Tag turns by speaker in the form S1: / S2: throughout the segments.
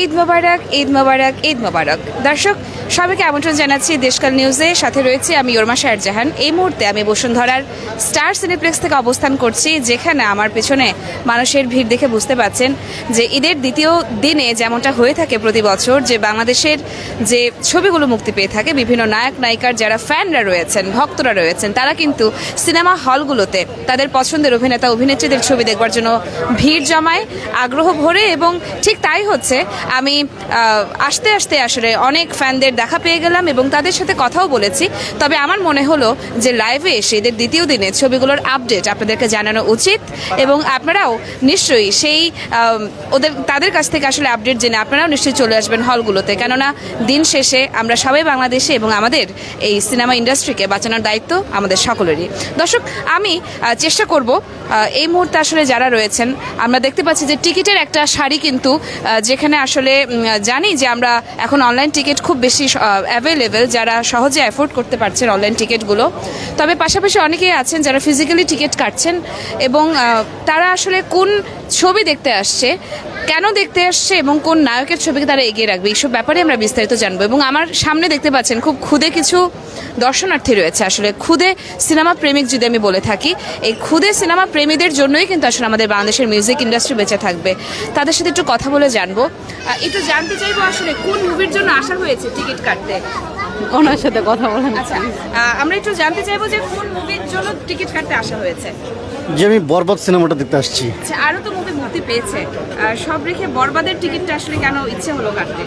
S1: ঈদ মোবারক, ঈদ মোবারক, ঈদ মোবারক। দর্শক সবাইকে আমন্ত্রণ জানাচ্ছি দেশকাল নিউজে। সাথে রয়েছে আমি ওরমা শাহজাহান। এই মুহূর্তে আমি বসুন্ধরার স্টার সিনেপ্লেক্স থেকে অবস্থান করছি, যেখানে আমার পেছনে মানুষের ভিড় দেখে বুঝতে পারছেন যে ঈদের দ্বিতীয় দিনে যেমনটা হয়ে থাকে প্রতি বছর, যে বাংলাদেশের যে ছবিগুলো মুক্তি পেয়ে থাকে, বিভিন্ন নায়ক নায়িকার যারা ফ্যানরা রয়েছেন, ভক্তরা রয়েছেন, তারা কিন্তু সিনেমা হলগুলোতে তাদের পছন্দের অভিনেতা অভিনেত্রীদের ছবি দেখবার জন্য ভিড় জমায় আগ্রহ ভরে। এবং ঠিক তাই হচ্ছে। আমি আস্তে আস্তে আসলে অনেক ফ্যানদের দেখা পেয়ে গেলাম এবং তাদের সাথে কথাও বলেছি। তবে আমার মনে হলো যে লাইভে এসে এদের দ্বিতীয় দিনে ছবিগুলোর আপডেট আপনাদেরকে জানানো উচিত, এবং আপনারাও নিশ্চয়ই সেই তাদের কাছ থেকে আসলে আপডেট জেনে আপনারাও নিশ্চয়ই চলে আসবেন হলগুলোতে। কেননা দিন শেষে আমরা সবাই বাংলাদেশে এবং আমাদের এই সিনেমা ইন্ডাস্ট্রিকে বাঁচানোর দায়িত্ব আমাদের সকলেরই। দর্শক, আমি চেষ্টা করব এই মুহূর্তে আসলে যারা রয়েছেন, আমরা দেখতে পাচ্ছি যে টিকিটের একটা সারি কিন্তু, যেখানে আসলে জানি যে আমরা এখন অনলাইন টিকিট খুব বেশি অ্যাভেলেবেল, যারা সহজে অ্যাফোর্ড করতে পারছেন অনলাইন টিকিটগুলো। তবে পাশাপাশি অনেকেই আছেন যারা ফিজিক্যালি টিকিট কাটছেন, এবং তারা আসলে কোন ছবি দেখতে আসছে, কেন দেখতে আসছে এবং কোন নায়কের ছবিকে তারা এগিয়ে রাখবে, এইসব ব্যাপারে আমরা বিস্তারিত জানবো। এবং আমার সামনে দেখতে পাচ্ছেন খুব ক্ষুদে কিছু দর্শনার্থী রয়েছে। আসলে ক্ষুদে সিনেমা প্রেমিক যদি আমি বলে থাকি, এই ক্ষুদে সিনেমা প্রেমীদের জন্যই কিন্তু আসলে আমাদের বাংলাদেশের মিউজিক ইন্ডাস্ট্রি বেঁচে থাকবে। তাদের সাথে একটু কথা বলে জানবো, একটু জানতে চাইবো আসলে কোন মুভির জন্য আসা হয়েছে টিকিট কাটতে।
S2: ওনার সাথে কথা বলেন।
S1: আচ্ছা, আমরা একটু জানতে চাইবো যে কোন মুভির জন্য টিকিট কাটতে আসা হয়েছে।
S3: যে আমি বরবাদ সিনেমাটা দেখতে আসছি।
S1: আচ্ছা, আরও তো মুভি মুক্তি পেয়েছে, সব রেখে বরবাদের টিকিটটা আসলে কেন ইচ্ছে হলো কাটতে?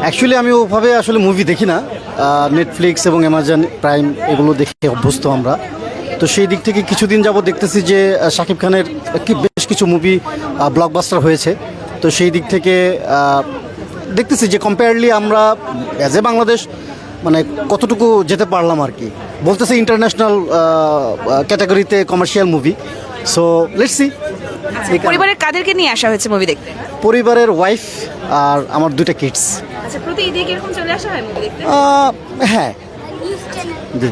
S3: অ্যাকচুয়ালি আমি ওভাবে আসলে মুভি দেখি না, নেটফ্লিক্স এবং অ্যামাজন প্রাইম এগুলো দেখে অভ্যস্ত আমরা। তো সেই দিক থেকে কিছুদিন যাবত দেখতেছি যে শাকিব খানের বেশ কিছু মুভি ব্লকবাস্টার হয়েছে। তো সেই দিক থেকে দেখতেছি যে কম্পেয়ারলি আমরা অ্যাজ এ বাংলাদেশ মানে কতটুকু যেতে পারলাম আর কি। বলতেছে ইন্টারন্যাশনাল ক্যাটাগরিতে commercial movie. So let's see.
S1: পরিবারের কাদেরকে নিয়ে আসা হয়েছে মুভি দেখতে?
S3: পরিবারের ওয়াইফ আর আমার দুইটা কিডস।
S1: আচ্ছা, প্রতি ঈদে কিরকম চলে আসা হয় মুভি দেখতে?
S3: হ্যাঁ, জি।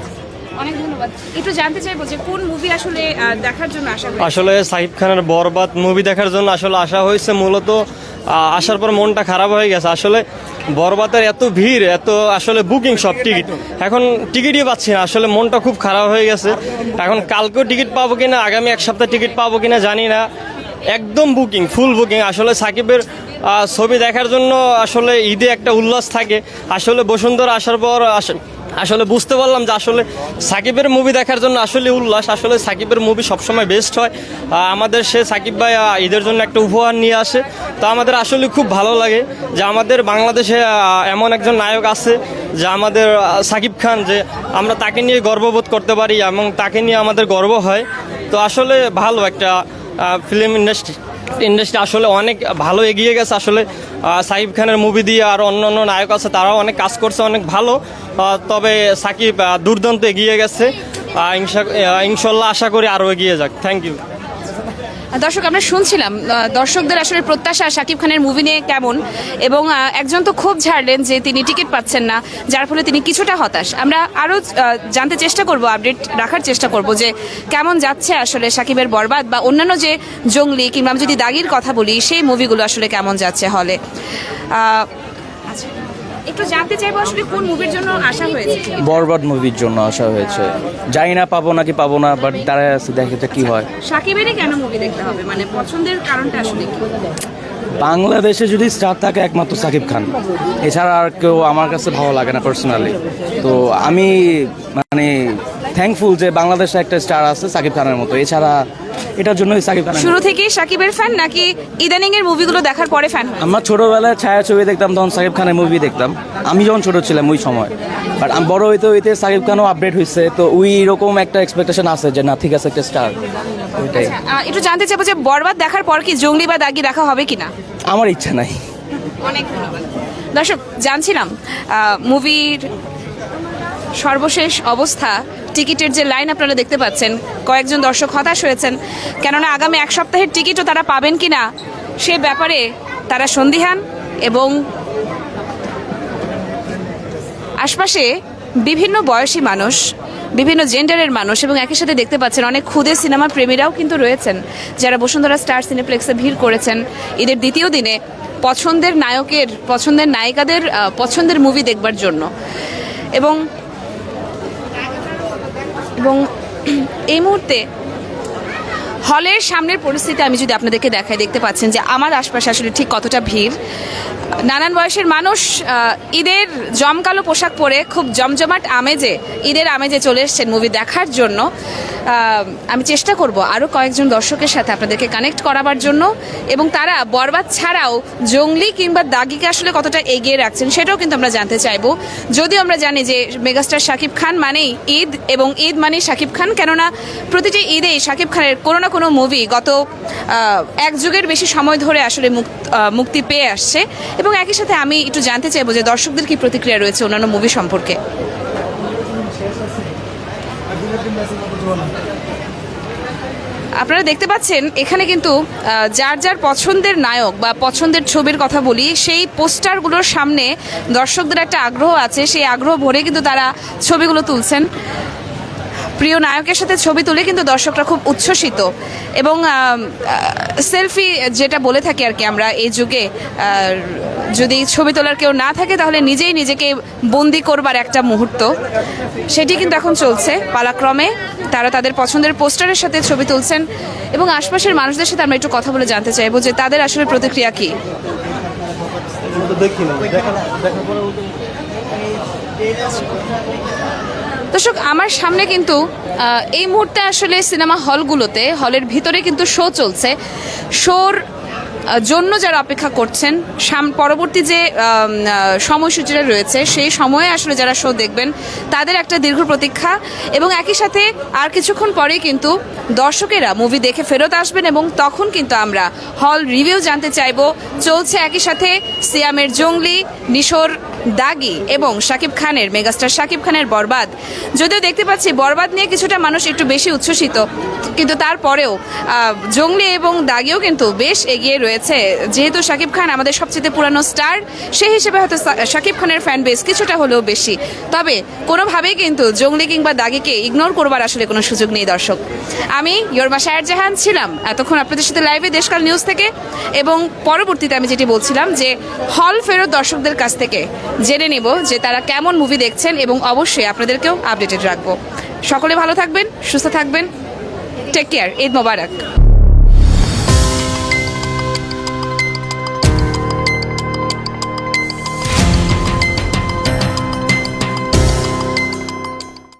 S1: অনেক ধন্যবাদ। একটু জানতে চাইবো যে কোন মুভি আসলে দেখার জন্য আসা হয়েছে?
S4: আসলে সাকিব খানের বরবাদ মুভি দেখার জন্য আসলে আসা হয়েছে। মূলত আসার পর মনটা খারাপ হয়ে গেছে। আসলে বরবাদের এত ভিড়, এত আসলে বুকিং সব টিকিট, এখন টিকিটই পাচ্ছি না। আসলে মনটা খুব খারাপ হয়ে গেছে। এখন কালকেও টিকিট পাবো কিনা, আগামী এক সপ্তাহ টিকিট পাবো কিনা জানি না। একদম বুকিং, ফুল বুকিং। আসলে সাকিবের ছবি দেখার জন্য আসলে ঈদে একটা উল্লাস থাকে। আসলে বসুন্ধরা আসার পর আসলে বুঝতে পারলাম যে আসলে সাকিবের মুভি দেখার জন্য আসলে উল্লাস। আসলে সাকিবের মুভি সবসময় বেস্ট হয়। আমাদের সে সাকিব ভাই ঈদের জন্য একটা উপহার নিয়ে আসে। তো আমাদের আসলে খুব ভালো লাগে যে আমাদের বাংলাদেশে এমন একজন নায়ক আছে যে আমাদের সাকিব খান, যে আমরা তাকে নিয়ে গর্ববোধ করতে পারি এবং তাকে নিয়ে আমাদের গর্ব হয়। তো আসলে ভালো একটা ফিল্ম ইন্ডাস্ট্রি আসলে অনেক ভালো এগিয়ে গেছে। আসলে সাকিব খানের মুভি দিয়ে আর অন্য অন্য নায়ক আছে, তারাও অনেক কাজ করছে, অনেক ভালো। তবে সাকিব দুর্দান্ত এগিয়ে গেছে। ইনশাল্লাহ আশা করি আরও এগিয়ে যাক। Thank you.
S1: দর্শক, আমরা শুনছিলাম দর্শকদের আসলে প্রত্যাশা সাকিব খানের মুভি নিয়ে কেমন, এবং একজন তো খুব ঝাড়লেন যে তিনি টিকিট পাচ্ছেন না, যার ফলে তিনি কিছুটা হতাশ। আমরা আরও জানতে চেষ্টা করব, আপডেট রাখার চেষ্টা করব যে কেমন যাচ্ছে আসলে সাকিবের বরবাদ বা অন্যান্য যে জঙ্গলি কিংবা আমি যদি দাগির কথা বলি, সেই মুভিগুলো আসলে কেমন যাচ্ছে হলে। আচ্ছা, একটু জানতে চাইবো আসলে কোন মুভির জন্য আসা হয়েছে?
S5: বরবাদ মুভির জন্য আসা হয়েছে। জানি না পাবো নাকি পাবো না, বাট দাঁড়ায় আছে, দেখে কি হয়।
S1: সাকিবেরই কেন মুভি দেখতে হবে, মানে পছন্দের কারণটা আসলে কি?
S5: বাংলাদেশে যদি স্টার থাকে একমাত্র সাকিব খান, এছাড়া আর কেউ আমার কাছে ভালো লাগে না পার্সোনালি। তো আমি মানে থ্যাঙ্কফুল যে বাংলাদেশে একটা স্টার আছে সাকিব খানের মতো। এছাড়া এটার জন্যই সাকিব খান।
S1: শুরু থেকেই সাকিবের ফ্যান নাকি ইদানিং এর মুভিগুলো দেখার পরে ফ্যান?
S5: আমরা ছোটবেলায় ছায়াছবি দেখতাম, তখন সাকিব খানের মুভি দেখতাম। আমি যখন ছোট ছিলাম ওই সময়, বাট আমি বড় হইতে হইতে সাকিব খানও আপডেট হয়েছে। তো ওই রকম একটা এক্সপেকটেশন আছে যে না, ঠিক আছে, একটা স্টার। ওইটাই।
S1: একটু জানতে চাইবো যে বরবাদ দেখার পর কি জঙ্গলি বা দাগি দেখা হবে কিনা?
S5: আমার ইচ্ছা নাই।
S1: অনেক ধন্যবাদ। দর্শক, জানছিলাম মুভির সর্বশেষ অবস্থা, টিকিটের যে লাইন আপনারা দেখতে পাচ্ছেন, কয়েকজন দর্শক হতাশ হয়েছেন, কেননা আগামী এক সপ্তাহের টিকিটও তারা পাবেন কিনা সে ব্যাপারে তারা সন্দিহান। এবং আশপাশে বিভিন্ন বয়সী মানুষ, বিভিন্ন জেন্ডারের মানুষ, এবং একই সাথে দেখতে পাচ্ছেন অনেক ক্ষুদে সিনেমা প্রেমীরাও কিন্তু রয়েছেন, যারা বসুন্ধরা স্টার সিনেপ্লেক্সে ভিড় করেছেন ঈদের দ্বিতীয় দিনে পছন্দের নায়কের, পছন্দের নায়িকাদের পছন্দের মুভি দেখবার জন্য। এবং এবং এই মুহূর্তে হলের সামনের পরিস্থিতি আমি যদি আপনাদেরকে দেখাই, দেখতে পাচ্ছেন যে আমার আশপাশে আসলে ঠিক কতটা ভিড়। নানান বয়সের মানুষ ঈদের জমকালো পোশাক পরে খুব জমজমাট আমেজে, ঈদের আমেজে চলে এসেছেন মুভি দেখার জন্য। আমি চেষ্টা করব আরও কয়েকজন দর্শকের সাথে আপনাদেরকে কানেক্ট করাবার জন্য, এবং তারা বরবাদ ছাড়াও জঙ্গলি কিংবা দাগিকে আসলে কতটা এগিয়ে রাখছেন সেটাও কিন্তু আমরা জানতে চাইবো। যদিও আমরা জানি যে মেগাস্টার শাকিব খান মানেই ঈদ, এবং ঈদ মানেই শাকিব খান, কেননা প্রতিটি ঈদেই শাকিব খানের কোনো না কোনো মুভি গত এক যুগের বেশি সময় ধরে আসলে মুক্তি পেয়ে আসছে। এবং একই সাথে আমি একটু জানতে চাইবো যে দর্শকদের কি প্রতিক্রিয়া রয়েছে অন্যান্য মুভি সম্পর্কে। আপনারা দেখতে পাচ্ছেন এখানে কিন্তু যার যার পছন্দের নায়ক বা পছন্দের ছবির কথা বলি, সেই পোস্টারগুলোর সামনে দর্শকদের একটা আগ্রহ আছে, সেই আগ্রহ ভরে কিন্তু তারা ছবিগুলো তুলছেন। প্রিয় নায়কের সাথে ছবি তুলে কিন্তু দর্শকরা খুব উচ্ছ্বসিত। এবং সেলফি যেটা বলে থাকি আর কি আমরা এই যুগে, যদি ছবি তোলার কেউ না থাকে তাহলে নিজেই নিজেকে বন্দি করবার একটা মুহূর্ত, সেটি কিন্তু এখন চলছে পালাক্রমে। তারা তাদের পছন্দের পোস্টারের সাথে ছবি তুলছেন, এবং আশপাশের মানুষদের সাথে আমরা একটু কথা বলে জানতে চাইবো যে তাদের আসলে প্রতিক্রিয়া কী। দর্শক, আমার সামনে কিন্তু এই মুহূর্তে আসলে সিনেমা হলগুলোতে, হলের ভিতরে কিন্তু শো চলছে। শোর জন্য যারা অপেক্ষা করছেন, পরবর্তী যে সময়সূচিটা রয়েছে সেই সময়ে আসলে যারা শো দেখবেন তাদের একটা দীর্ঘ প্রতীক্ষা। এবং একই সাথে আর কিছুক্ষণ পরেই কিন্তু দর্শকেরা মুভি দেখে ফেরত আসবেন, এবং তখন কিন্তু আমরা হল রিভিউ জানতে চাইবো। চলছে একই সাথে সিয়ামের জঙ্গলি, নিশোর দাগি এবং শাকিব খানের, মেগাস্টার শাকিব খানের বরবাদ। যদিও দেখতে পাচ্ছি বরবাদ নিয়ে কিছুটা মানুষ একটু বেশি উচ্ছ্বসিত, কিন্তু তারপরেও জঙ্গলি এবং দাগিও কিন্তু বেশ এগিয়ে রয়েছে। যেহেতু শাকিব খান আমাদের সবচেয়ে পুরানো স্টার, সেই হিসেবে হয়তো শাকিব খানের ফ্যান বেস কিছুটা হলেও বেশি। তবে কোনোভাবেই কিন্তু জঙ্গলি কিংবা দাগিকে ইগনোর করবার আসলে কোনো সুযোগ নেই। দর্শক, আমি ইয়োরমা শায়ের জাহান ছিলাম এতক্ষণ আপনাদের সাথে লাইভে দেশকাল নিউজ থেকে। এবং পরবর্তীতে আমি যেটি বলছিলাম যে হল ফেরত দর্শকদের কাছ থেকে জেনে নেব যে তারা কেমন মুভি দেখছেন, এবং অবশ্যই আপনাদেরকেও আপডেটেড রাখবো। সকলে ভালো থাকবেন, সুস্থ থাকবেন, টেক কেয়ার, ঈদ মোবারক।